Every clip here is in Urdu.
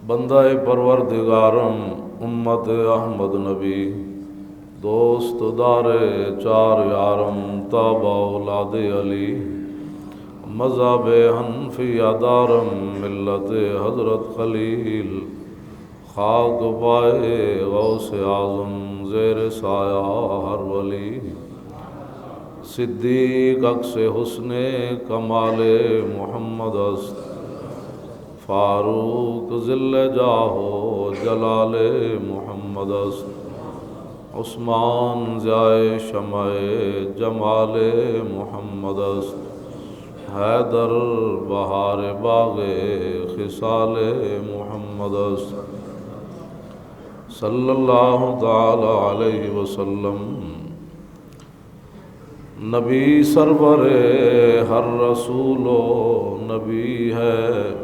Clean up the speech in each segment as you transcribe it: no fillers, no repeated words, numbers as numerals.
بندہ پروردگارم امت احمد نبی دوست دار چار یارم تابع اولاد علی مذہب حنفیہ دارم ملت حضرت خلیل خاک پائے غوث اعظم زیر سایہ ہر ولی صدیق عکس حسن کمال محمد است فاروق ذل جاہ جلال محمد است عثمان ضیاء شمع جمال محمد است حیدر بہار باغ خصال محمد است صلی اللہ تعالی علیہ وسلم نبی سرور ہر رسول و نبی ہے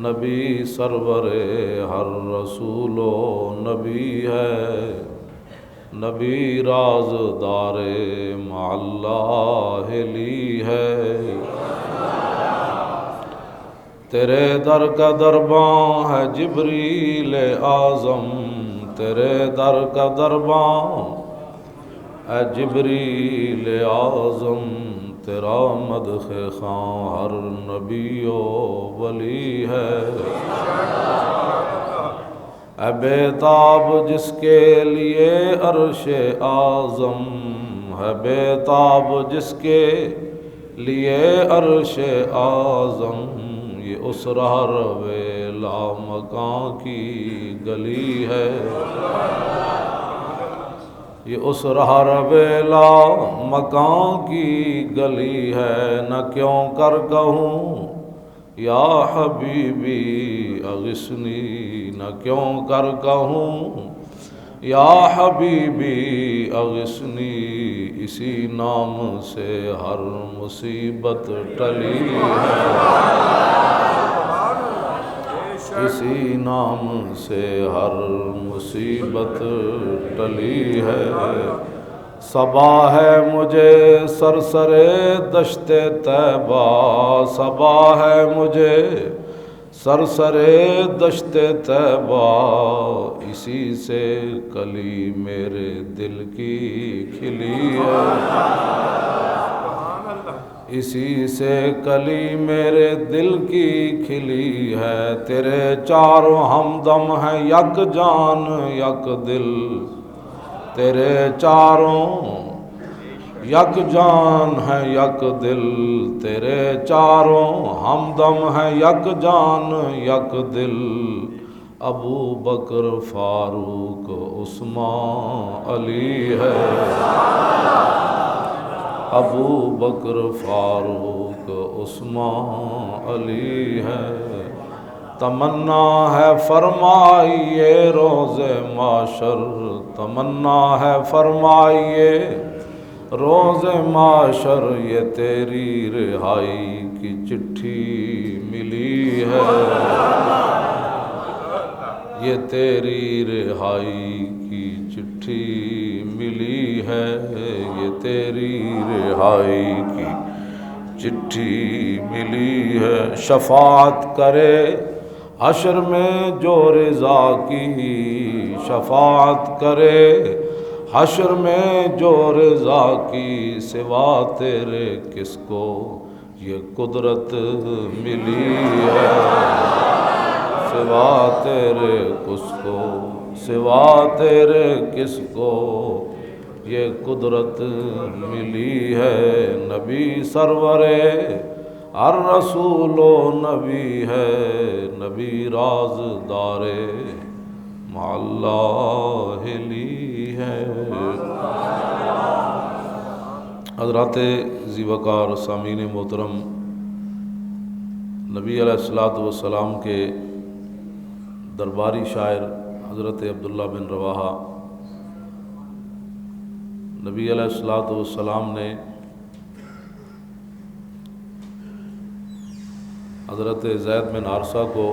نبی سرور ہر رسول و نبی ہے نبی رازدار مع اللہ لی ہے تیرے در کا درباں ہے جبریل اعظم تیرے در کا درباں اے جبریل اعظم تیرا مدح خواں ہر نبی و ولی ہے اے بیتاب جس کے لیے عرش اعظم ہے بیتاب جس کے لیے عرش اعظم یہ اس رہروے لامکاں کی گلی ہے یہ اس رہروے لامکاں کی گلی ہے نہ کیوں کر کہوں یا حبیبی اغثنی نہ کیوں کر کہوں یا حبیبی اغثنی اسی نام سے ہر مصیبت ٹلی ہے اسی نام سے ہر مصیبت ٹلی ہے صبا ہے مجھے سرسرے دشت طیبہ صبا ہے مجھے سرسرے دشت طیبہ اسی سے کلی میرے دل کی کھلی ہے اسی سے کلی میرے دل کی کھلی ہے تیرے چاروں ہمدم ہیں یک جان یک دل تیرے چاروں یک جان ہے یک دل تیرے چاروں ہمدم ہیں یک جان یک دل ابو بکر فاروق عثمان علی ہے ابو بکر فاروق عثمان علی ہے تمنا ہے فرمائیے روز معاشر تمنا ہے فرمائیے روز معاشر یہ تیری رہائی کی چٹھی ملی ہے یہ تیری رہائی کی چٹھی ملی ہے یہ تیری رہائی کی چٹھی ملی ہے شفاعت کرے حشر میں جو رضا کی شفاعت کرے حشر میں جو رضا کی سوا تیرے کس کو یہ قدرت ملی ہے سوا تیرے کس کو سوا تیرے کس کو یہ قدرت ملی ہے نبی سرورے ہر رسول و نبی ہے نبی رازدار مع اللہ لی ہے حضرات ذی وقار سامعین محترم نبی علیہ الصلوۃ والسلام کے درباری شاعر حضرت عبداللہ بن رواحہ نبی علیہ الصلوۃ والسلام نے حضرت زید بن حارثہ کو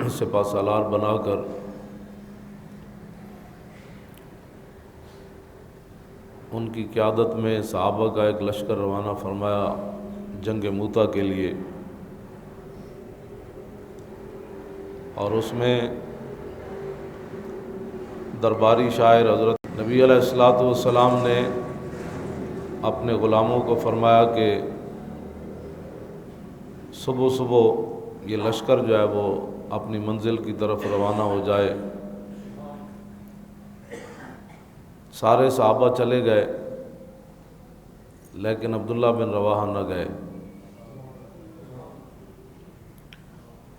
سپہ سالار بنا کر ان کی قیادت میں صحابہ کا ایک لشکر روانہ فرمایا جنگ موتا کے لیے۔ اور اس میں درباری شاعر حضرت نبی علیہ الصلوۃ والسلام نے اپنے غلاموں کو فرمایا کہ صبح صبح یہ لشکر جو ہے وہ اپنی منزل کی طرف روانہ ہو جائے۔ سارے صحابہ چلے گئے لیکن عبداللہ بن رواحہ نہ گئے۔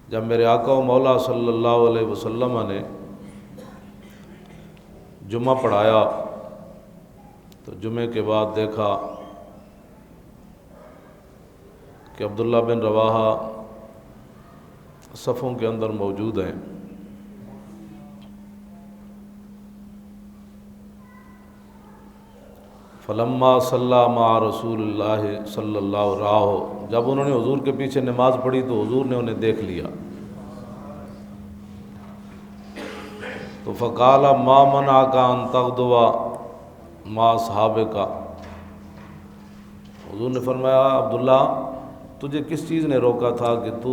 جب میرے آقا و مولا صلی اللہ علیہ وسلم نے جمعہ پڑھایا تو جمعے کے بعد دیکھا کہ عبداللہ بن رواحہ صفوں کے اندر موجود ہیں۔ فلما صلی مع رسول اللہ صلی اللہ علیہ وسلم، جب انہوں نے حضور کے پیچھے نماز پڑھی تو حضور نے انہیں دیکھ لیا تو فقال ما منعک ان تغدو مع اصحابک، حضور نے فرمایا عبداللہ تجھے کس چیز نے روکا تھا کہ تو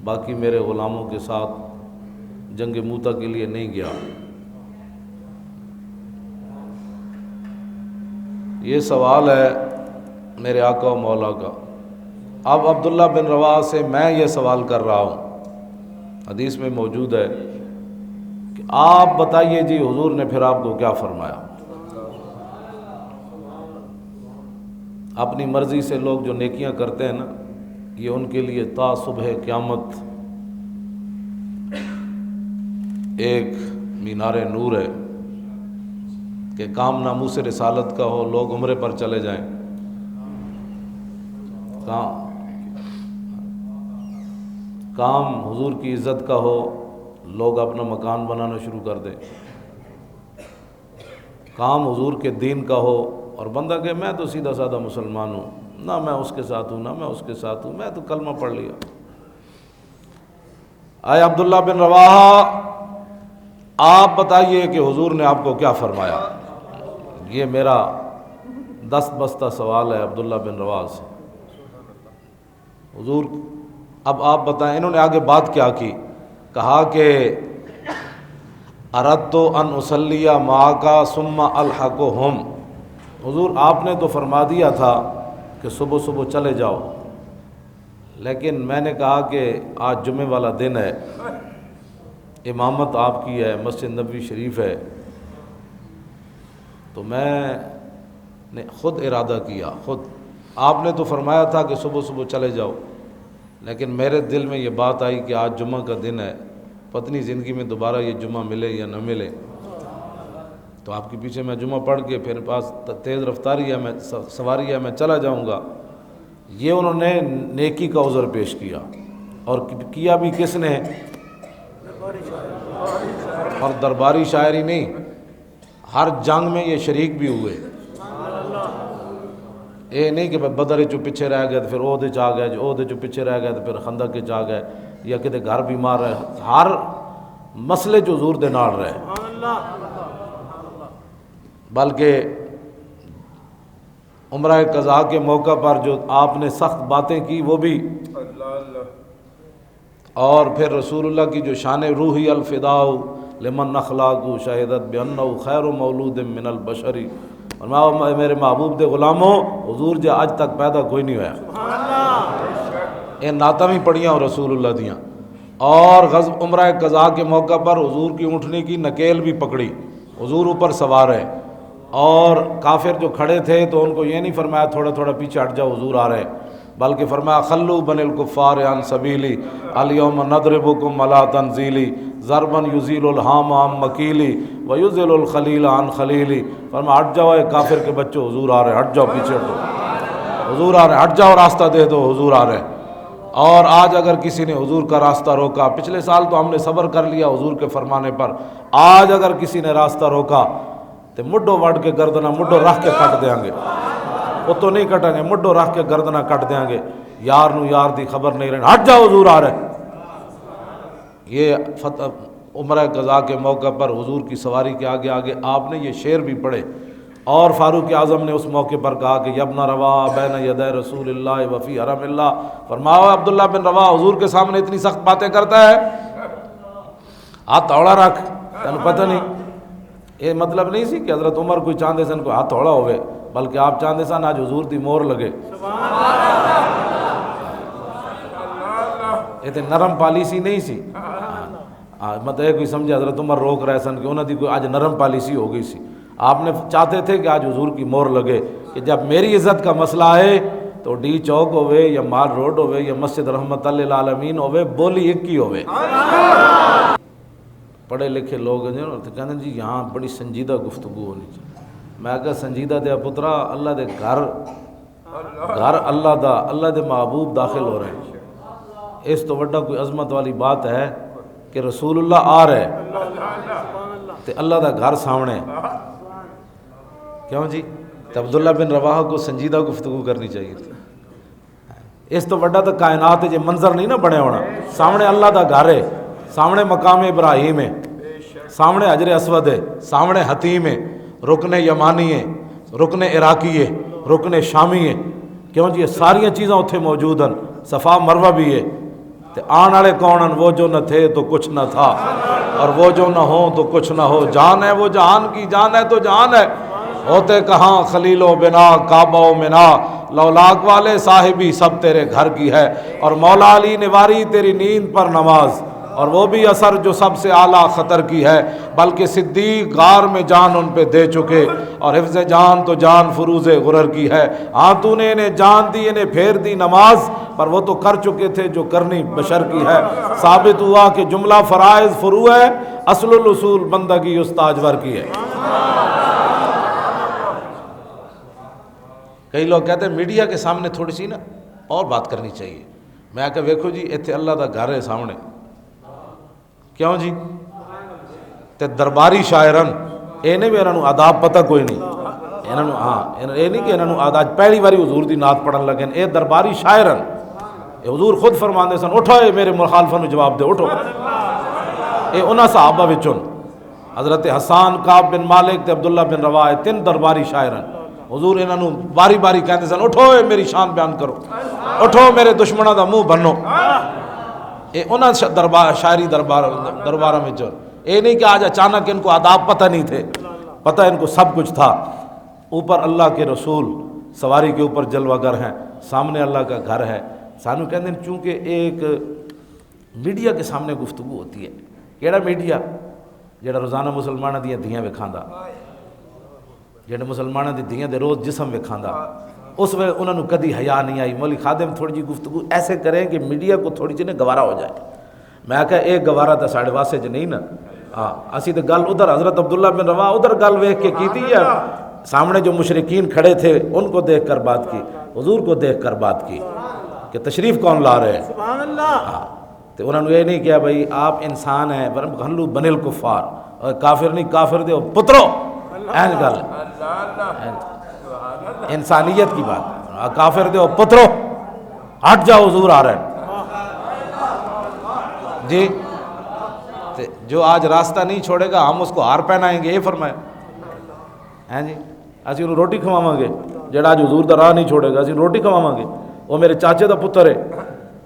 باقی میرے غلاموں کے ساتھ جنگ موتا کے لیے نہیں گیا؟ یہ سوال ہے میرے آقا و مولا کا۔ اب عبداللہ بن رواحہ سے میں یہ سوال کر رہا ہوں، حدیث میں موجود ہے کہ آپ بتائیے جی حضور نے پھر آپ کو کیا فرمایا؟ اپنی مرضی سے لوگ جو نیکیاں کرتے ہیں نا، یہ ان کے لیے تا صبح قیامت ایک مینار نور ہے کہ کام ناموس رسالت کا ہو، لوگ عمرے پر چلے جائیں، کام حضور کی عزت کا ہو، لوگ اپنا مکان بنانا شروع کر دیں، کام حضور کے دین کا ہو اور بندہ کہ میں تو سیدھا سادہ مسلمان ہوں، نہ میں اس کے ساتھ ہوں نہ میں اس کے ساتھ ہوں، میں تو کلمہ پڑھ لیا۔ آئے عبداللہ بن رواحہ آپ بتائیے کہ حضور نے آپ کو کیا فرمایا؟ یہ میرا دست بستہ سوال ہے عبداللہ بن رواحہ سے۔ حضور اب آپ بتائیں، انہوں نے آگے بات کیا کی؟ کہا کہ اردت ان اصلی معک ثم الحقہم، حضور آپ نے تو فرما دیا تھا کہ صبح صبح چلے جاؤ، لیکن میں نے کہا کہ آج جمعے والا دن ہے، امامت آپ کی ہے، مسجد نبوی شریف ہے، تو میں نے خود ارادہ کیا، خود آپ نے تو فرمایا تھا کہ صبح صبح چلے جاؤ، لیکن میرے دل میں یہ بات آئی کہ آج جمعہ کا دن ہے، پتنی زندگی میں دوبارہ یہ جمعہ ملے یا نہ ملے، تو آپ کے پیچھے میں جمعہ پڑھ کے پھر پاس تیز رفتاری ہے، میں سواری ہے، میں چلا جاؤں گا۔ یہ انہوں نے نیکی کا عذر پیش کیا، اور کیا بھی کس نے؟ اور درباری شاعری نہیں، ہر جنگ میں یہ شریک بھی ہوئے۔ یہ نہیں کہ بدر چو پیچھے رہ گئے تو پھر عہدے چ آ گئے، جو عہدے چو پیچھے رہ گئے تو پھر خندق چ آ گئے، یا کتے گھر بیمار رہے، ہر مسئلے جو حضور دے نال رہے، بلکہ عمرہ قضاء کے موقع پر جو آپ نے سخت باتیں کی وہ بھی، اور پھر رسول اللہ کی جو شان روحی الفداء لمن اخلاق شہدت بانہ خیر مولود من البشری، اور میرے محبوب دے غلاموں حضور جے اج تک پیدا کوئی نہیں ہوا، یہ نعتاں بھی پڑھیاں رسول اللہ دیاں، اور عمرہ قضاء کے موقع پر حضور کی اونٹنی کی نکیل بھی پکڑی، حضور اوپر سوار ہے، اور کافر جو کھڑے تھے تو ان کو یہ نہیں فرمایا تھوڑا تھوڑا پیچھے ہٹ جاؤ حضور آ رہے ہیں، بلکہ فرمایا خلو بن الکفار عن سبیلی الیوم نضربکم علی تنزیلی ضربا یزیل الحام عن مکیلی ویزل الخلیل عن خلیلی، فرمایا ہٹ جاؤ اے کافر کے بچوں، حضور آ رہے ہیں، ہٹ جاؤ پیچھے ہٹو، حضور آ رہے ہیں، ہٹ جاؤ راستہ دے دو، حضور آ رہے ہیں۔ اور آج اگر کسی نے حضور کا راستہ روکا، پچھلے سال تو ہم نے صبر کر لیا حضور کے فرمانے پر، آج اگر کسی نے راستہ روکا تو مڈو وڈ کے گردنہ مڈو رکھ کے کٹ دیں گے، وہ تو نہیں کٹیں گے، مڈو رکھ کے گردنہ کٹ دیں گے، یار نو یار دی خبر نہیں رہنے، ہٹ جاؤ حضور آ رہے۔ یہ عمرہ قضاء کے موقع پر حضور کی سواری کے آگے آگے آپ نے یہ شعر بھی پڑھے، اور فاروق اعظم نے اس موقع پر کہا کہ یبن رواحہ بین یدی رسول اللہ وفی حرم اللہ، فرمایا عبداللہ بن رواحہ حضور کے سامنے اتنی سخت باتیں کرتا ہے ہاتھ توڑا رکھ تینوں پتہ نہیں. یہ مطلب نہیں سی کہ حضرت عمر کوئی چاہتے سن کوئی ہاتھ توڑا ہوئے، بلکہ آپ چاہتے سن آج حضور دی مور لگے. یہ تو نرم پالیسی نہیں سی. مطلب کوئی سمجھے حضرت عمر روک رہے سن کہ انہوں دی کوئی آج نرم پالیسی ہو گئی سی. آپ نے چاہتے تھے کہ آج حضور کی مور لگے کہ جب میری عزت کا مسئلہ ہے تو ڈی چوک ہوئے یا مال روڈ ہوئے یا مسجد رحمت للعالمین ہوئے، بولی ایک کی ہوئے. پڑھے لکھے لوگ ہیں تو کہتے ہیں جی یہاں بڑی سنجیدہ گفتگو ہونی چاہیے. میں کہا سنجیدہ دیا پترا، اللہ دے گھر اللہ دے محبوب داخل ہو رہے ہیں. اس تو بڑا کوئی عظمت والی بات ہے کہ رسول اللہ آ رہے تے اللہ دا گھر سامنے. کیوں جی؟ تو عبداللہ بن رواحہ کو سنجیدہ گفتگو کرنی چاہیے تھی. اس تو بڑا تو کائنات یہ منظر نہیں نا بنے ہونا. سامنے اللہ دا گھر ہے، سامنے مقام ابراہیم ہے، سامنے حجر اسود ہے، سامنے حتیم ہے، رکن یمانی ہے، رکن عراقی ہے، رکن شامی ہے. کیوں جی؟ یہ ساری چیزاں اتھے موجود ہیں. صفا مروہ بھی ہے. تے آن والے کون ہیں؟ وہ جو نہ تھے تو کچھ نہ تھا، اور وہ جو نہ ہو تو کچھ نہ ہو. جان ہے وہ جہان کی، جان ہے تو جہان ہے. ہوتے کہاں خلیل و بنا، کعبہ و منا، لولاک والے صاحبی سب تیرے گھر کی ہے. اور مولا علی نے واری تیری نیند پر نماز، اور وہ بھی اثر جو سب سے اعلیٰ خطر کی ہے. بلکہ صدیق غار میں جان ان پہ دے چکے، اور حفظ جان تو جان فروز غرر کی ہے. ہاں تو نے انہیں جان دی، انہیں پھیر دی نماز، پر وہ تو کر چکے تھے جو کرنی بشر کی ہے. ثابت ہوا کہ جملہ فرائض فروع ہے، اصل الاصول بندگی استاجور کی ہے. کئی لوگ کہتے ہیں میڈیا کے سامنے تھوڑی سی نا اور بات کرنی چاہیے. میں کہ ویکھو جی ایتھے اللہ دا گھر ہے سامنے. کیوں جی؟ تے درباری شاعرن انہیں بھی انہوں آداب پتہ کوئی نہیں. یہ نہیں کہ انہوں آداب پہلی باری حضور دی نعت پڑھن لگے. اے درباری شاعرن، اے حضور خود فرماندے سن اٹھو اے میرے مخالفوں نو جواب دے اٹھو. اے انہاں صحابہ وچوں حضرت حسان، کعب بن مالک تے عبداللہ بن رواحہ، تین درباری شاعرن. حضور انہوں باری باری کہندے سن اٹھو اے میری شان بیان کرو، اٹھو میرے دشمنوں دا منہ بنو. اے انہاں شاعری دربارہ میں چل. اے نہیں کہ آج اچانک ان کو آداب پتہ نہیں تھے، پتہ ان کو سب کچھ تھا. اوپر اللہ کے رسول سواری کے اوپر جلوہ گر ہیں، سامنے اللہ کا گھر ہے. سانو کہندے ہیں چونکہ ایک میڈیا کے سامنے گفتگو ہوتی ہے. کیڑا میڈیا؟ جڑا روزانہ مسلمانوں دیاں دھیاں وکھاندا، جڑے مسلمانوں دی دھیاں دے روز جسم وکھاندا. اس وقت انہوں نے کدی حیا نہیں آئی. مولوی خادم تھوڑی جی گفتگو ایسے کریں کہ میڈیا کو تھوڑی جی گوارا ہو جائے. میں کہا ایک گوارا تو ساڑھے واسے چ نہیں نا. ہاں اسی تو گل ادھر حضرت عبداللہ بن رواحہ ادھر گل ویکھ کے کیتی ہے. سامنے جو مشرکین کھڑے تھے ان کو دیکھ کر بات کی، حضور کو دیکھ کر بات کی کہ تشریف کون لا رہے ہیں. سبحان اللہ. تو انہوں نے یہ نہیں کیا بھائی آپ انسان ہیں، غلو بن الکفار، اور کافر نہیں، کافر دے پترو. این گل انسانیت کی بات. کافر دے پترو ہٹ جاؤ، حضور آ رہے ہیں جی. جو آج راستہ نہیں چھوڑے گا ہم اس کو ہار پہنائیں گے، یہ فرمایا ہیں جی. اسی انہوں روٹی کھواواں گے. جڑا آج حضور دا راہ نہیں چھوڑے گا اسی روٹی کھواواں گے. وہ میرے چاچے دا پتر ہے،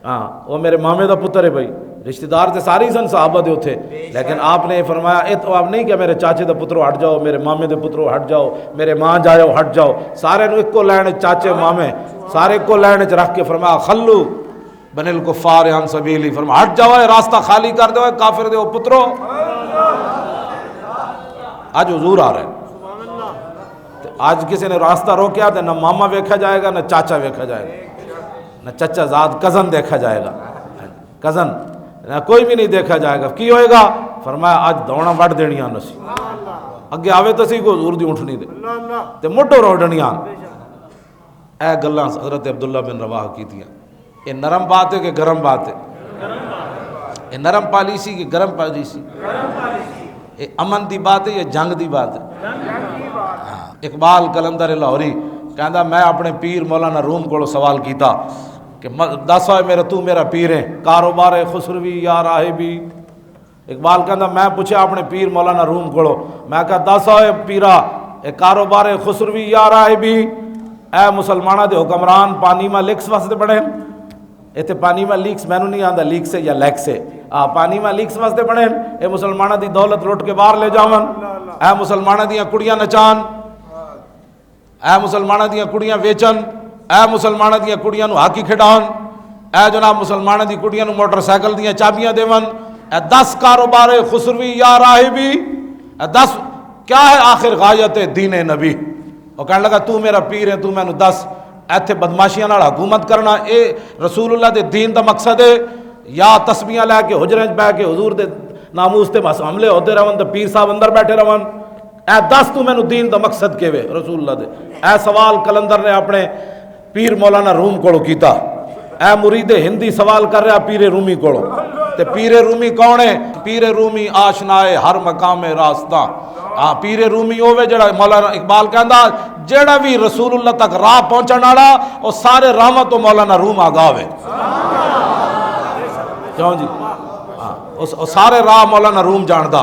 ہاں وہ میرے مامے دا پتر ہے. بھائی رشتہ دار تے ساری سن صحابہ دے تھے، لیکن آپ نے فرمایا تو آپ نہیں کہ میرے چاچے دے پترو ہٹ جاؤ، میرے مامے دے پترو ہٹ جاؤ، میرے ماں جاؤ ہٹ جاؤ. سارے نو ایک کو لین چاچے مامے سارے کو لین چ رکھ کے فرمایا خلو بن الکفار عن سبیلی. فرمایا ہٹ جاؤ، راستہ خالی کر دو کافر دے پترو. آج حضور آ رہے ہیں. آج کسی نے راستہ روکیا تو نہ ماما ویکھا جائے گا، نہ چاچا ویکھا جائے گا، نہ چچا زاد کزن دیکھا جائے گا، کزن نہ کوئی بھی نہیں دیکھا جائے گا. کی ہوئے گا؟ فرمایا آج دوڑا وڈ دینیاں نسی اگے آوے تو سی کو حضور دی اونٹنی دے تے موٹو روڈنیاں. اے گلاں حضرت عبداللہ بن رواحہ کیتیاں. یہ نرم بات ہے کہ گرم بات ہے؟ یہ نرم پالیسی کہ گرم پالیسی؟ یہ امن دی بات ہے یا جنگ دی بات ہے؟ اقبال کلندر لاہوری کہندا میں اپنے پیر مولانا روم کو سوال کیتا کہ دس ہوئے میرا تو میرا پیر ہے، کاروبار خسروی یا راہبی. اقبال کہندا میں پوچھا اپنے پیر مولانا روم کو، میں کہا دس ہوئے پیرا اے کاروبار خسروی یا راہبی. اے مسلمانہ دے حکمران پانی میں لکس واسطے بڑھے، اتنے پانی میں لیکس مینو نہیں آتا لیک سے یا لیک سے پانی میں لیکس واسطے بنے اے مسلمانوں دی دولت لٹ کے باہر لے جاون اے مسلمانوں دیاں کڑیاں نچان اے مسلمانوں دیاں کڑیاں ویچن اے مسلمانوں دیاں کڑیاں نو ہاکی کھڈاون اے جناب مسلمانوں دی کڑیاں نو موٹر سائیکل دیاں چابیاں دیون اے 10 کاروبار خسروی یا راہبی اے 10 کیا ہے آخر غایت دین نبی وہ کہنے لگا تو میرا پیر ہے تو مینوں دس ایتھے بدماشیاں نال حکومت کرنا اے رسول اللہ دے دین دا مقصد ہے یا تسبیحاں لے کے حجرے وچ بیٹھ کے حضور دے ناموس تے حملے ہوتے رہن تے پیر صاحب اندر بیٹھے رہن اے دس تو مینوں دین دا مقصد کیویں رسول اللہ دے اے سوال کلندر نے اپنے پیر مولانا روم کولو کیتا اے مرید ہندی سوال کر رہا پیر رومی کولو تے پیر رومی کون ہے پیر رومی آشنائے ہر مقام راستہ پیر رومی ہوے جڑا مولانا اقبال کہندا جڑا بھی رسول اللہ تک راہ پہنچن والا او سارے راہاں تو مولانا روم آگاہ ہوے کیوں جی او سارے راہ مولانا روم جاندا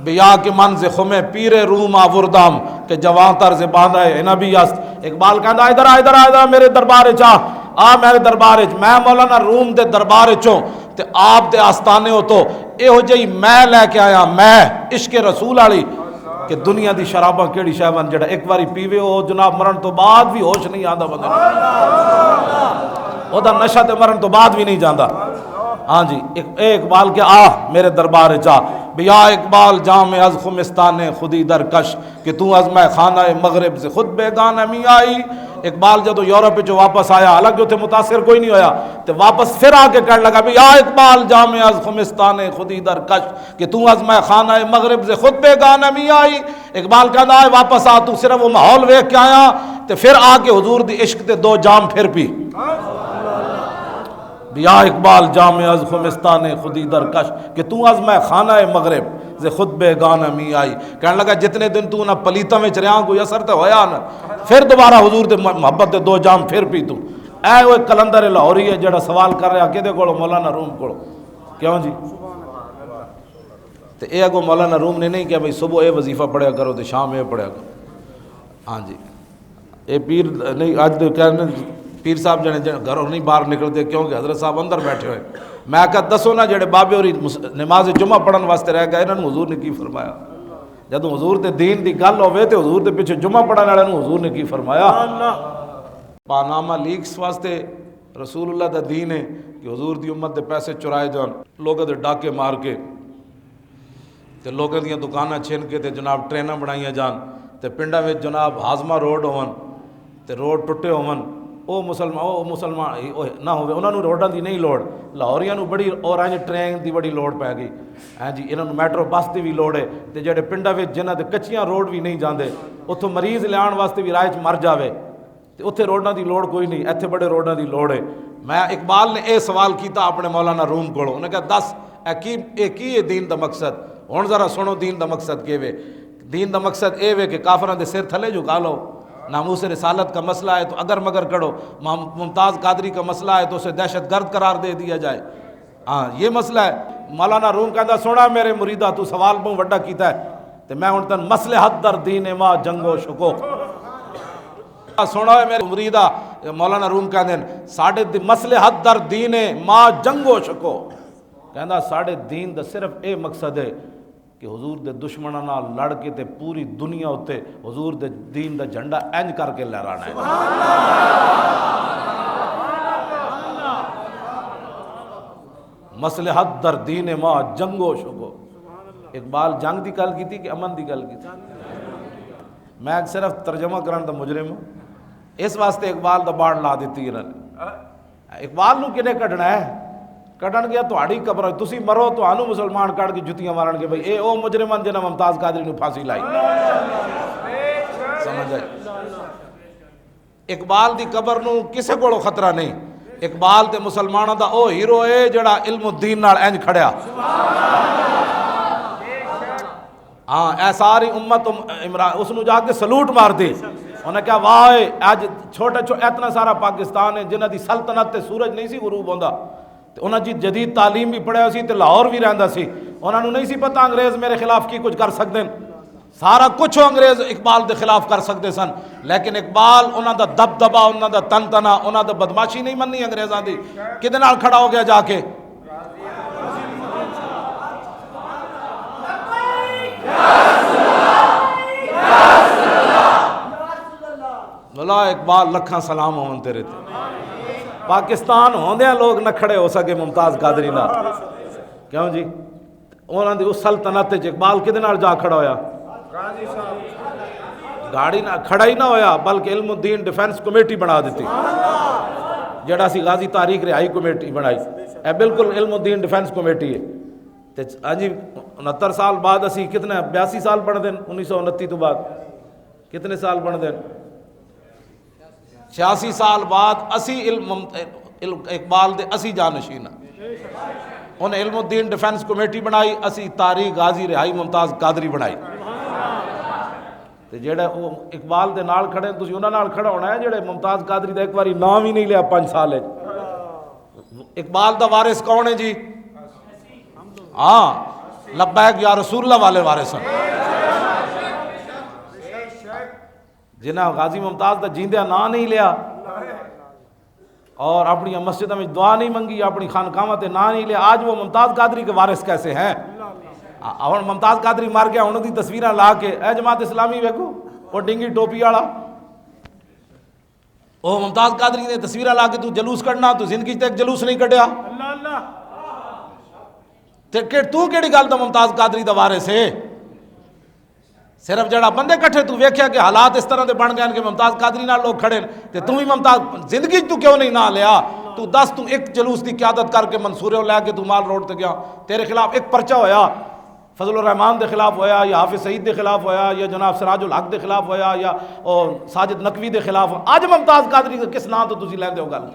بیا کے منز خمے پیر روم آوردام کہ جوان طرز باندھا ہے نبی است اقبال کہندا ادھر آ میرے دربار وچ آ میرے دربار وچ میں مولانا روم دے دربار وچوں تے آپ دے آستانے ہو تو یہو جہی میں لے کے آیا میں عشق رسول والی کہ دنیا دی شراباں کیڑی شے ون جڑا ایک واری پیوے او جناب مرن تو بعد بھی ہوش نہیں آندا بندے او دا نشہ تے مرن تو بعد بھی نہیں جاندا ہاں جی اے اقبال کے میرے دربار چا بیا اقبال جام از خمستان خودی درکش کہ تو از میں خانہ مغرب سے خود بیگانہ می آئی اقبال جدو یورپ جو واپس آیا حالانکہ اتنے متاثر کوئی نہیں ہویا تو واپس پھر آ کے کہنے لگا بھی یا اقبال جام از خمستان خودی درکش کہ تو از میں خانہ مغرب سے خود بیگانہ می آئی اقبال کہنا ہے واپس آ تو صرف وہ ماحول ویکھ کے آیا تو پھر آ کے حضور دی عشق تے 2 جام پھر پی یا اقبال جام از خمستان خودی درکش کہ تو از میں خانہ مغرب سے خود بیگانہ می آئی کہنے لگا جتنے دن تو نہ پلیتوں میں چریاں کوئی اثر تے ہویا نہ پھر دوبارہ حضور دے محبت دے 2 جام پھر پی تو اے وہ کلندر لاہوری ہے جڑا سوال کر رہا کدے کولو مولانا روم کولو کیوں جی تے اے اگو مولانا روم نے نہیں کہا بھئی صبح اے وظیفہ پڑھیا کرو تے شام اے پڑھیا کرو ہاں جی اے پیر نہیں آج دے کہنے پیر صاحب جنے گھروں نہیں باہر نکلتے کیونکہ حضرت صاحب اندر بیٹھے ہوئے میں کہا دسو نا جڑے بابے ہوری نماز جمعہ پڑھن واسطے رہ گئے انہوں نے حضور نے کی فرمایا جدو حضور دے دین دی گل ہوئے تے حضور دے پیچھے جمعہ پڑھن والے نے حضور نے کی فرمایا پاناما لیکس واسطے رسول اللہ دا دین ہے کہ حضور دی امت دے پیسے چرائے جان لوگوں دے ڈاکے مار کے تے لوگوں دیاں دکاناں چھین کے تے جناب ٹریناں بنائیاں جان تے پنڈاں وچ جناب ہاضمہ روڈ ہون تے روڈ ٹٹے ہون او مسلمان نہ ہوئے انہوں نے روڈاں دی نہیں لوڑ لاہوریاں نو بڑی اور ٹرین دی بڑی لوڑ پی گئی ہاں جی انہوں نے میٹرو بس دی بھی لوڑ ہے تے جڑے پنڈاں وچ جنہاں دے کچیاں روڈ بھی نہیں جاندے اتھوں مریض لیان واسطے بھی راہ وچ مر جاوے تے اتھے روڈاں دی لوڑ کوئی نہیں ایتھے بڑے روڈاں دی لوڑ ہے میں اقبال نے اے سوال کیتا اپنے مولانا روم کولوں انہیں کہا دس اے کی ہے دین دا مقصد ہن ذرا سنو دین دا مقصد کیوے دین دا مقصد اے وے کہ کافراں دے سر تھلے جھکا لو ناموس رسالت کا مسئلہ ہے تو اگر مگر کرو ممتاز قادری کا مسئلہ ہے تو اسے دہشت گرد قرار دے دیا جائے ہاں یہ مسئلہ ہے مولانا روم کہتا سونا میرے مریدہ تو سوال بہت وڈا کیتا ہے تو میں انتن مصلحت در دین ما جنگ و شکوک سونا ہے میرے مریدہ مولانا روم کہتے ہیں ساڑھے مصلحت در دین ما جنگ و شکوک کہتا ساڑھے دین دا صرف اے مقصد ہے کہ حضور دے دشمنوں نال لڑ کے تے پوری دنیا ہوتے حضور دے دین دا جھنڈا اینج کر کے لہرانا ہے مصلحت در دین ما جنگ و شکو اقبال جنگ دی گل کی کہ امن دی گل کی میں صرف ترجمہ کرن دا مجرم ہوں اس واسطے اقبال دا باڑ لا دیتی انہوں نے اقبال نو کنے کڈنا ہے کٹن گیا تہاڈی قبر تسی مرو تہانوں مسلمان کٹ کے جتیاں مارن گے بھئی اے او مجرمان جنہاں ممتاز قادری نو پھانسی لائی سمجھ آئی اقبال دی قبر نو کسے کولو خطرہ نہیں اقبال تے مسلماناں دا او ہیرو ہے جڑا علم الدین نال انج کھڑیا ہاں اے ساری امت عمران اس نو جا کے سلوٹ مار دی انہیں کہا واہ اج چھوٹا اتنا سارا پاکستان ہے جنہاں دی سلطنت تے سورج نہیں سی غروب ہوندا تے انہاں جی جدید تعلیم بھی پڑھیا سی تے لاہور بھی رہندا سی انہاں نوں نہیں سی پتہ انگریز میرے خلاف کی کچھ کر سکدے سارا کچھ انگریز اقبال دے خلاف کر سکتے سن، لیکن اقبال انہاں دا دبدبا، انہاں دا تنتنا، انہاں دا بدماشی نہیں مننی انگریزاں دی۔ کدے نال کھڑا ہو گیا جا کے؟ بلا اقبال لکھاں سلام ہون تیرے تے۔ پاکستان ہوندیاں لوگ نہ کھڑے ہو سکے ممتاز قادری نال، کیوں جی؟ انہاں دی اس سلطنت وچ اقبال کدے نال جا کھڑا ہویا؟ گاڑی نہ کھڑا ہی نہ ہویا، بلکہ علم الدین ڈیفنس کمیٹی بنا دیتی، جڑا سی غازی تاریخ رہائی کمیٹی بنائی، اے بالکل علم الدین ڈیفنس کمیٹی ہے۔ تے جی 69 سال بعد اسی کتنے 82 سال بن دین، 1929 تو بعد کتنے سال بن دین؟ 86 سال بعد اسی اقبال دے اسی جانشین انہیں علم الدین ڈیفنس کمیٹی بنائی، اسی تاریخ غازی رہائی ممتاز قادری بنائی۔ تے جڑے وہ اقبال دے نال کھڑے تسی انہاں نال کھڑا ہونا ہے جڑے ممتاز قادری دا ایک باری نام ہی نہیں لیا 5 سال۔ اقبال دا وارث کون ہے جی؟ ہاں لبیک یا رسول اللہ والے وارث ہیں، جنہاں غازی ممتاز دا جیندیا نا نہیں لیا اور اپنی مسجدوں میں دعا نہیں منگی، اپنی خانقاہاں تے نا نہیں لیا، آج وہ ممتاز قادری کے وارث کیسے ہیں؟ اور ممتاز قادری مر گیا، انہوں دی تصویریں لا کے اے جماعت اسلامی ویکھو وہ ڈنگی ٹوپی والا، وہ ممتاز قادری نے تصویریں لا کے تو جلوس کڈنا، تو زندگی تے ایک جلوس نہیں کڈیا، تے تو کیڑی گل دا ممتاز قادری دا وارث ہے؟ صرف جڑا بندے کٹھے تو ویکھیا کہ حالات اس طرح دے بن گئے کہ ممتاز قادری نال لوگ کھڑے تے تو بھی ممتاز زندگی تو کیوں نہیں نہ لیا؟ تو دس تو ایک جلوس دی قیادت کر کے منصورے لے کے تو مال روڈ تے گیا، تیرے خلاف ایک پرچہ ہویا فضل الرحمان دے خلاف ہویا، یا حافظ سعید دے خلاف ہویا، یا جناب سراج الحق دے خلاف ہویا، یا ساجد نقوی دے خلاف ہویا، اج ممتاز قادری کس نام تو تسی لیندے ہو گل؟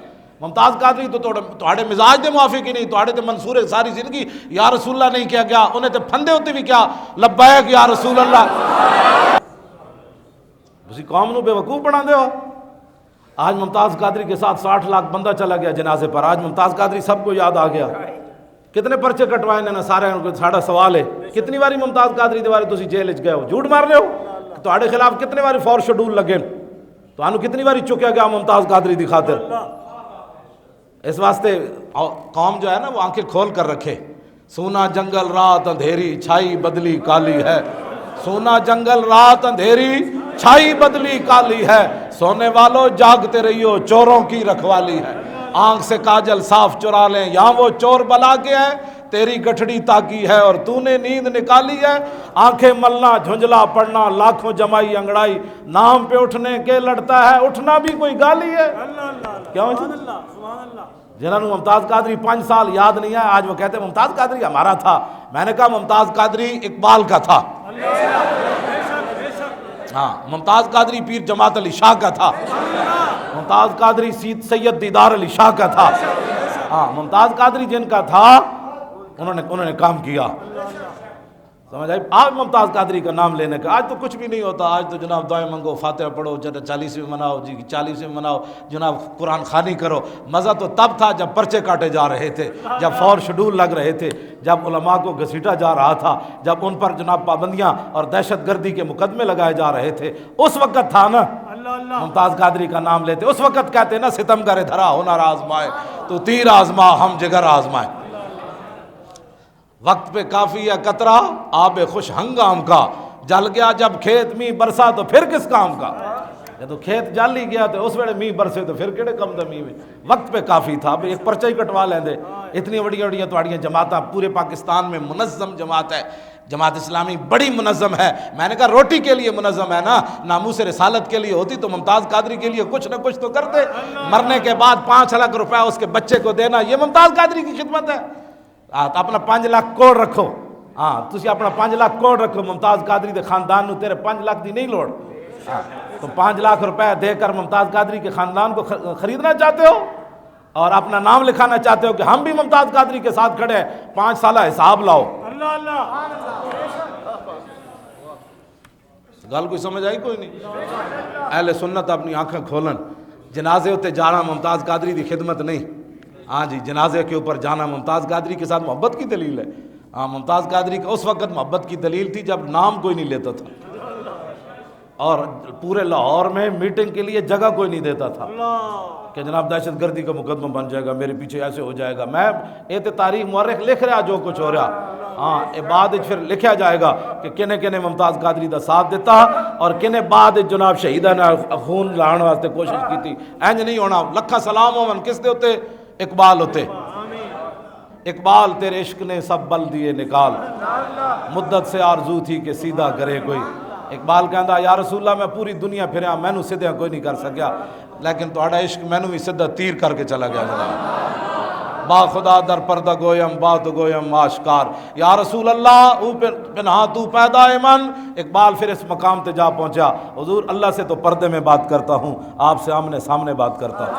ممتاز قادری تو تہاڈے مزاج دے موافق ہی نہیں، تہاڈے تے منصورے ساری زندگی یا رسول اللہ نہیں کیا گیا، انہیں تے پھندے ہوتے بھی کیا لبیک یا رسول اللہ، اسی قوم نو بے وقوف بنا دے ہو۔ آج ممتاز قادری کے ساتھ 60 لاکھ بندہ چلا گیا جنازے پر، آج ممتاز قادری سب کو یاد آ گیا، کتنے پرچے کٹوائے انہوں نے سارے، ساڑا سوال ہے کتنی باری ممتاز قادری دے بارے تسی جیل وچ گئے ہو؟ جھوٹ مار رہے ہو؟ تہاڈے خلاف کتنے باری فور شیڈول لگے، تانوں کتنی باری چکیا گیا ممتاز قادری دی خاطر؟ اس واسطے قوم جو ہے نا وہ آنکھیں کھول کر رکھے، سونا جنگل رات اندھیری چھائی بدلی کالی ہے، سونا جنگل رات اندھیری چھائی بدلی کالی ہے، سونے والوں جاگتے رہیو چوروں کی رکھوالی ہے، آنکھ سے کاجل صاف چرا لیں یہاں وہ چور بلا کے ہیں، تیری گٹھڑی تاکی ہے اور تو نے نیند نکالی ہے، آنکھیں ملنا جھنجلا پڑنا لاکھوں جمائی انگڑائی، نام پہ اٹھنے کے لڑتا ہے اٹھنا بھی کوئی گالی ہے۔ کیوں جنہوں نے ممتاز قادری 5 سال یاد نہیں ہے، آج وہ کہتے ہیں ممتاز قادری ہمارا تھا، میں نے کہا ممتاز قادری اقبال کا تھا، ہاں ممتاز قادری پیر جماعت علی شاہ کا تھا، ممتاز قادری سید دیدار علی شاہ کا تھا، ہاں ممتاز قادری جن کا تھا انہوں نے کام کیا، سمجھ آئی؟ آج ممتاز قادری کا نام لینے کا آج تو کچھ بھی نہیں ہوتا، آج تو جناب دعائیں منگو، فاتحہ پڑھو، 40ویں مناؤ جی 40ویں مناؤ، جناب قرآن خوانی کرو۔ مزہ تو تب تھا جب پرچے کاٹے جا رہے تھے، جب فور شیڈول لگ رہے تھے، جب علماء کو گھسیٹا جا رہا تھا، جب ان پر جناب پابندیاں اور دہشت گردی کے مقدمے لگائے جا رہے تھے، اس وقت تھا نا ممتاز قادری کا نام لیتے، اس وقت کہتے نا ستم کرے دھرا ہنر آزمائے تو تیر آزما ہم جگر آزمائے، وقت پہ کافی ہے قطرہ آب خوش ہنگام کا، جل گیا جب کھیت می برسا تو پھر کس کام کا، جب کھیت جل ہی گیا تو اس ویلے می برسے تو پھر کیڑے کم دا می میں، وقت پہ کافی تھا، ایک پرچہ ہی کٹوا لیندے، اتنی بڑیاں بڑیاں تواڈیاں جماعتاں پورے پاکستان میں منظم جماعت ہے، جماعت اسلامی بڑی منظم ہے، میں نے کہا روٹی کے لیے منظم ہے نا، ناموس رسالت کے لیے ہوتی تو ممتاز قادری کے لیے کچھ نہ کچھ تو کرتے، مرنے کے بعد 5 لاکھ روپے اس کے بچے کو دینا، یہ ممتاز قادری کی خدمت ہے، اپنا 5 لاکھ کوڑ رکھو، ہاں تسی اپنا 5 لاکھ کوڑ رکھو، ممتاز قادری دے خاندان نو تیرے 5 لاکھ دی نہیں لوڑ، تو 5 لاکھ روپے دے کر ممتاز قادری کے خاندان کو خریدنا چاہتے ہو اور اپنا نام لکھانا چاہتے ہو کہ ہم بھی ممتاز قادری کے ساتھ کھڑے ہیں، 5 سالہ حساب لاؤ۔ گل کوئی سمجھ آئی؟ کوئی نہیں۔ اہل سنت اپنی آنکھیں کھولن، جنازے ہوتے جانا ممتاز قادری دی خدمت نہیں، ہاں جی جنازے کے اوپر جانا ممتاز قادری کے ساتھ محبت کی دلیل ہے، ہاں ممتاز قادری کا اس وقت محبت کی دلیل تھی جب نام کوئی نہیں لیتا تھا، اور پورے لاہور میں میٹنگ کے لیے جگہ کوئی نہیں دیتا تھا کہ جناب دہشت گردی کا مقدمہ بن جائے گا، میرے پیچھے ایسے ہو جائے گا. میں یہ تاریخ مورخ لکھ رہا جو کچھ ہو رہا. ہاں بعد پھر لکھا جائے گا کہ کنے کنے ممتاز قادری دا ساتھ دیتا اور کنے بعد جناب شہیدہ نے خون لاؤن واسطے کوشش کی تھی. اینج نہیں ہونا. لکھا سلام ہون کس دے ہوتے؟ اقبال ہوتے. اقبال تیرے عشق نے سب بل دیے نکال، مدت سے آرزو تھی کہ سیدھا کرے کوئی. اقبال کہندا یا رسول اللہ میں پوری دنیا پھریا، مینوں سیدھا کوئی نہیں کر سکیا، لیکن تہاڈا عشق مینوں بھی سیدھا تیر کر کے چلا گیا. جناب با خدا در پردہ گویم بات گویم آشکار، یا رسول اللہ او پنہا تو پیدا من. اقبال پھر اس مقام تے جا پہنچا، حضور اللہ سے تو پردے میں بات کرتا ہوں، آپ سے آمنے سامنے بات کرتا ہوں.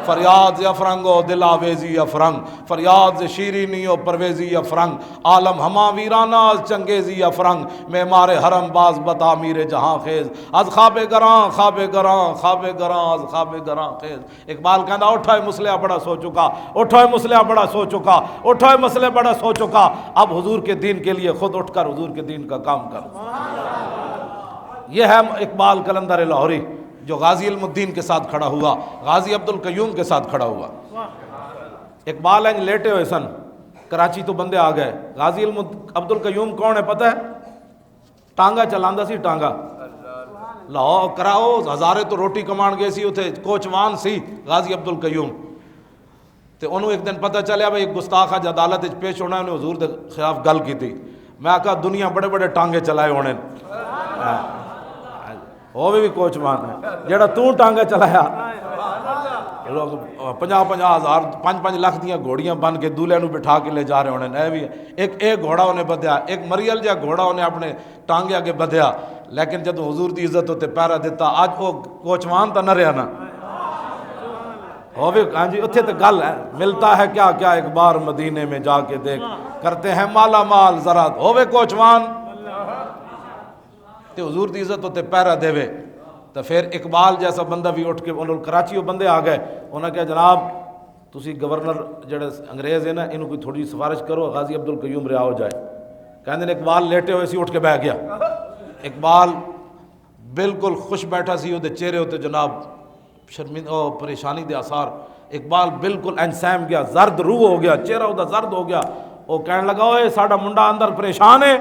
فریاد ز افرنگ و دل آویزی افرنگ، فریاد ز شیرینی و پرویزی افرنگ، عالم ہما ویرانہ از چنگیزی افرنگ، معمار حرم باز بتا میر جہاں خیز، از خواب گراں خواب گراں خواب گراں از خواب گراں خیز. اقبال کہندا اٹھائے مسلح بڑا سو چکا، اٹھائے مسلح بڑا سو چکا، اٹھائے مسلح بڑا سو چکا، اب حضور کے دین کے لیے خود اٹھ کر حضور کے دین کا کام کر. یہ ہے اقبال قلندر لاہوری جو غازی علم الدین کے ساتھ کھڑا ہوا، غازی عبد القیوم کے ساتھ کھڑا ہوا. اقبال ہیں لیٹے ہوئے سن، کراچی تو بندے آ گئے. غازی علم عبد القیوم کون ہے پتہ ہے؟ ٹانگا چلاندا سی. ٹانگا لاہور کراؤ ہزارے تو روٹی کمان گئے سی، اتنے کوچوان سی غازی عبد القیوم. تو انہوں ایک دن پتہ چلیا بھائی ایک گستاخ اج عدالت وچ پیش ہونا، انہیں حضور دے خلاف گل کی تھی. میں کہا دنیا بڑے بڑے ٹانگے چلائے ہونے، وہ بھی کوچوان ہے جڑا تو ٹانگا چلایا. 50,000 5 لاکھ دیاں گھوڑیاں بن کے دولہے نو بٹھا کے لے جا رہے ہونے. اے بھی ایک گھوڑا انہیں بدھیا، ایک مریل جا گھوڑا انہیں اپنے ٹانگے آگے بدھیا، لیکن جب حضور دی عزت ہوتے پیرا دیتا. آج وہ کوچوان تا نہ رہا نا. ہاں جی اتھے تو گل ہے، ملتا ہے کیا کیا ایک بار مدینے میں جا کے دیکھ، کرتے ہیں مالا مال ذرا ہووے کوچوان. تے حضور دی عزت ہوتے پیرا دیوے. تو پھر اقبال جیسا بندہ بھی اٹھ کے انہوں کراچی وہ بندے آ گئے. انہوں نے کہا جناب تسی گورنر جڑے انگریز ہیں نا انہوں کوئی تھوڑی سفارش کرو غازی عبد القیوم رہا ہو جائے. کہندے اقبال لیٹے ہوئے سی، اٹھ کے بیٹھ گیا. اقبال بالکل خوش بیٹھا سی، وہ چہرے ہوتے جناب شرمندہ پریشانی دے آثار. اقبال بالکل انسام گیا، زرد روح ہو گیا، چہرہ وہ زرد ہو گیا. وہ کہنے لگا اوے ساڈا منڈا اندر پریشان ہے،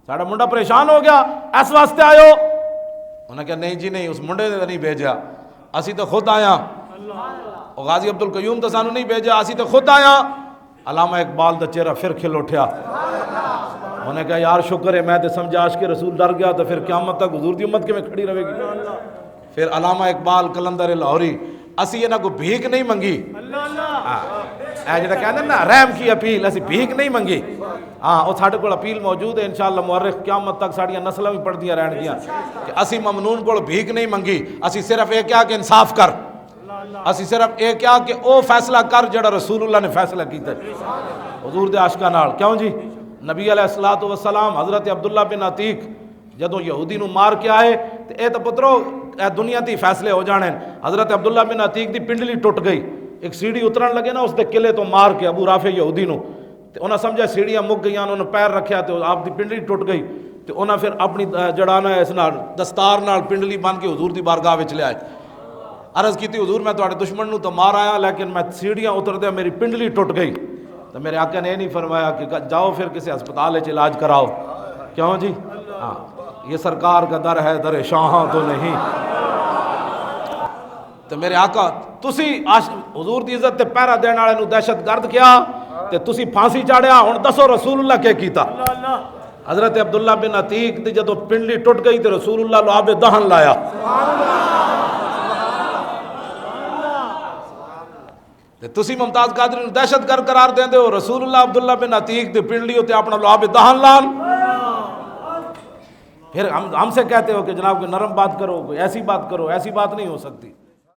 ساڈا منڈا پریشان ہو گیا، اس واسطے آئے ہو؟ انہوں نے کہا نہیں جی نہیں، اس منڈے نے نہیں بھیجا، اسی تو خود آیا. غازی عبد القیوم تو سانو نہیں بھیجا، اسی تو خود آیا. علامہ اقبال دا چہرہ پھر کھل اٹھیا. انہوں نے کہا یار شکر ہے، میں تو سمجھا عاشق رسول ڈر گیا، تو پھر قیامت تک حضور دی امت کے میں کھڑی رہے گی. پھر علامہ اقبال قلندر لاہوری اسی انہاں کو بھیک نہیں منگی. اے جڑا کہندے نا رحم کی اپیل، اسی بھیک نہیں منگی. ہاں وہ ساڈے کول اپیل موجود ہے، انشاءاللہ مورخ قیامت تک ساڈیاں نسلاں بھی پڑھدیاں رہن گیاں کہ اسی ممنون کول بھیک نہیں منگی. اسی صرف یہ کیا کہ انصاف کر، اسی صرف یہ کیا کہ او فیصلہ کر جڑا رسول اللہ نے فیصلہ کیتا حضور دے عاشقاں نال. کیوں جی نبی علیہ الصلوۃ والسلام حضرت عبداللہ بن عتیق جدوں یہودی نو مار کے آئے تے اے تو پترو اے دنیا دی فیصلے ہو جانے. حضرت عبداللہ بن عتیق دی پنڈلی ٹوٹ گئی، ایک سیڑھی اترن لگے نا اس دے قلعے تو مار کے ابو رافع یہودی نو، تے انہاں سمجھا سیڑھیاں مک گئیاں، انہوں نے پیر رکھیا تے آپ دی پنڈلی ٹوٹ گئی. تے انہاں پھر اپنی جڑانا اس نال دستار نال پنڈلی بن کے حضور دی بارگاہ وچ لے آئے. عرض کی تھی حضور میں تہاڈے دشمن نو تو مار آیا، لیکن میں سیڑھیاں اتردیا میری پنڈلی ٹوٹ گئی. تو میرے آقا نے یہ نہیں فرمایا کہ جاؤ پھر کسی ہسپتال وچ علاج کراؤ. کیوں جی ہاں یہ سرکار کا در ہے، در شاہاں تو نہیں. تو میرے آقا تسی حضور دی عزت تے پیرا دین والے نو دہشت گرد کیا تے تسی پھانسی چاڑیا. ہن دسو رسول اللہ کیا کیتا؟ حضرت عبداللہ بن عتیق دی جدو پنڈلی ٹوٹ گئی تے رسول اللہ لعاب دہن لایا. تسی ممتاز قادری نو دہشت گرد قرار دیندے ہو، رسول اللہ عبداللہ بن عتیق دی پنڈلی ہوتے اپنا لعاب دہن لال. پھر ہم سے کہتے ہو کہ جناب کوئی نرم بات کرو، کوئی ایسی بات کرو. ایسی بات نہیں ہو سکتی.